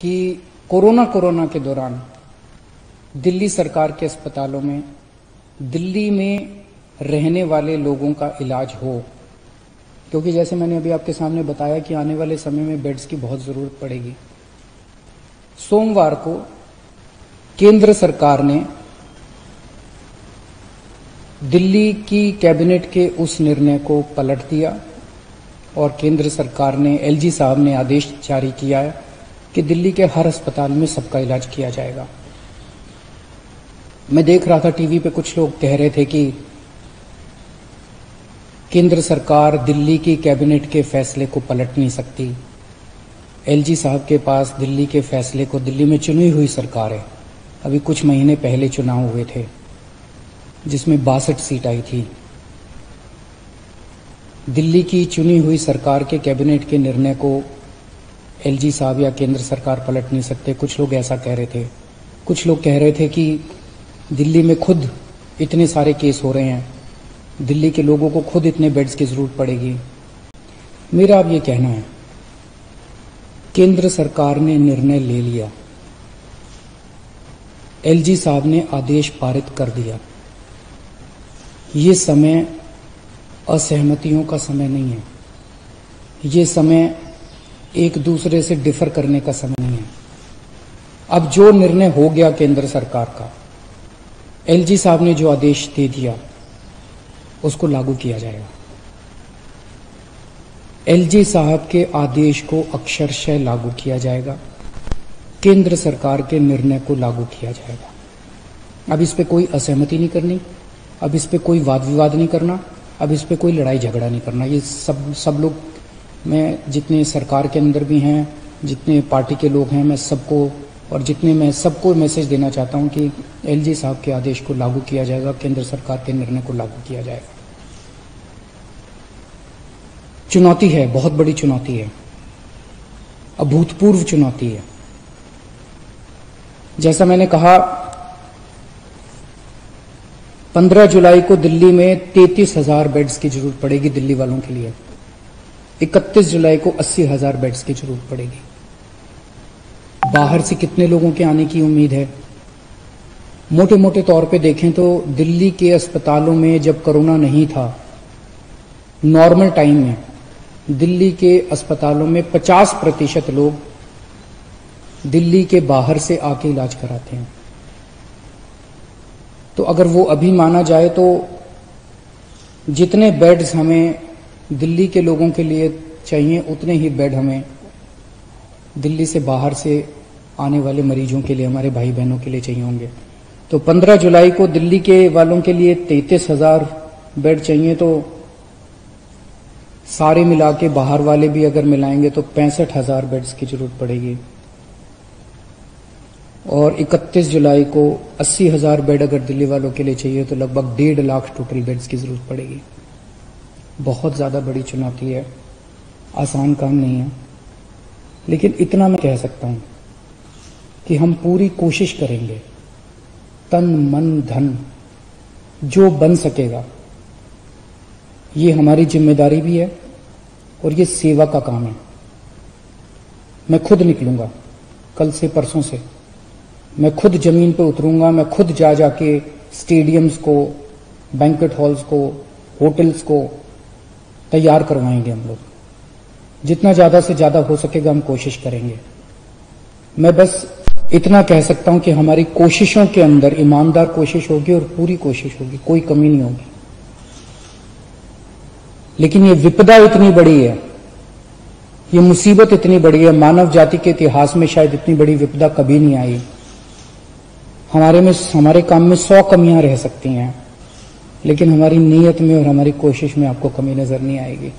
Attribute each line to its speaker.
Speaker 1: कि कोरोना के दौरान दिल्ली सरकार के अस्पतालों में दिल्ली में रहने वाले लोगों का इलाज हो, क्योंकि जैसे मैंने अभी आपके सामने बताया कि आने वाले समय में बेड्स की बहुत जरूरत पड़ेगी। सोमवार को केंद्र सरकार ने दिल्ली की कैबिनेट के उस निर्णय को पलट दिया और केंद्र सरकार ने एलजी साहब ने आदेश जारी किया है कि दिल्ली के हर अस्पताल में सबका इलाज किया जाएगा। मैं देख रहा था टीवी पे कुछ लोग कह रहे थे कि केंद्र सरकार दिल्ली की कैबिनेट के फैसले को पलट नहीं सकती। एलजी साहब के पास दिल्ली के फैसले को, दिल्ली में चुनी हुई सरकार है, अभी कुछ महीने पहले चुनाव हुए थे जिसमें 62 सीट आई थी। दिल्ली की चुनी हुई सरकार के कैबिनेट के निर्णय को एलजी साहब या केंद्र सरकार पलट नहीं सकते। कुछ लोग ऐसा कह रहे थे। कुछ लोग कह रहे थे कि दिल्ली में खुद इतने सारे केस हो रहे हैं, दिल्ली के लोगों को खुद इतने बेड्स की जरूरत पड़ेगी। मेरा अब ये कहना है, केंद्र सरकार ने निर्णय ले लिया, एलजी साहब ने आदेश पारित कर दिया। ये समय असहमतियों का समय नहीं है, ये समय एक दूसरे से डिफर करने का समय नहीं है। अब जो निर्णय हो गया केंद्र सरकार का, एलजी साहब ने जो आदेश दे दिया उसको लागू किया जाएगा। एलजी साहब के आदेश को अक्षरशः लागू किया जाएगा, केंद्र सरकार के निर्णय को लागू किया जाएगा। अब इस पे कोई असहमति नहीं करनी, अब इस पे कोई वाद विवाद नहीं करना, अब इस पे कोई लड़ाई झगड़ा नहीं करना। ये सब लोग, मैं जितने सरकार के अंदर भी हैं, जितने पार्टी के लोग हैं, मैं सबको मैसेज देना चाहता हूं कि एलजी साहब के आदेश को लागू किया जाएगा, केंद्र सरकार के निर्णय को लागू किया जाएगा। चुनौती है, बहुत बड़ी चुनौती है, अभूतपूर्व चुनौती है। जैसा मैंने कहा, 15 जुलाई को दिल्ली में 33,000 बेड्स की जरूरत पड़ेगी दिल्ली वालों के लिए। 31 जुलाई को 80,000 बेड्स की जरूरत पड़ेगी। बाहर से कितने लोगों के आने की उम्मीद है? मोटे मोटे तौर पे देखें तो दिल्ली के अस्पतालों में जब कोरोना नहीं था, नॉर्मल टाइम में दिल्ली के अस्पतालों में 50% लोग दिल्ली के बाहर से आके इलाज कराते हैं। तो अगर वो अभी माना जाए तो जितने बेड्स हमें दिल्ली के लोगों के लिए चाहिए, उतने ही बेड हमें दिल्ली से बाहर से आने वाले मरीजों के लिए, हमारे भाई बहनों के लिए चाहिए होंगे। तो 15 जुलाई को दिल्ली के वालों के लिए 33,000 बेड चाहिए, तो सारे मिला के बाहर वाले भी अगर मिलाएंगे तो 65,000 बेड्स की जरूरत पड़ेगी। और 31 जुलाई को 80,000 बेड अगर दिल्ली वालों के लिए चाहिए तो लगभग 1.5 लाख टोटल बेड्स की जरूरत पड़ेगी। बहुत ज्यादा बड़ी चुनौती है, आसान काम नहीं है। लेकिन इतना मैं कह सकता हूं कि हम पूरी कोशिश करेंगे, तन मन धन जो बन सकेगा। ये हमारी जिम्मेदारी भी है और ये सेवा का काम है। मैं खुद निकलूंगा, कल से परसों से मैं खुद जमीन पे उतरूंगा, मैं खुद जाके स्टेडियम्स को, बैंक्वेट हॉल्स को, होटल्स को तैयार करवाएंगे। हम लोग जितना ज्यादा से ज्यादा हो सकेगा हम कोशिश करेंगे। मैं बस इतना कह सकता हूं कि हमारी कोशिशों के अंदर ईमानदार कोशिश होगी और पूरी कोशिश होगी, कोई कमी नहीं होगी। लेकिन ये विपदा इतनी बड़ी है, ये मुसीबत इतनी बड़ी है, मानव जाति के इतिहास में शायद इतनी बड़ी विपदा कभी नहीं आई। हमारे काम में 100 कमियां रह सकती हैं, लेकिन हमारी नीयत में और हमारी कोशिश में आपको कमी नजर नहीं आएगी।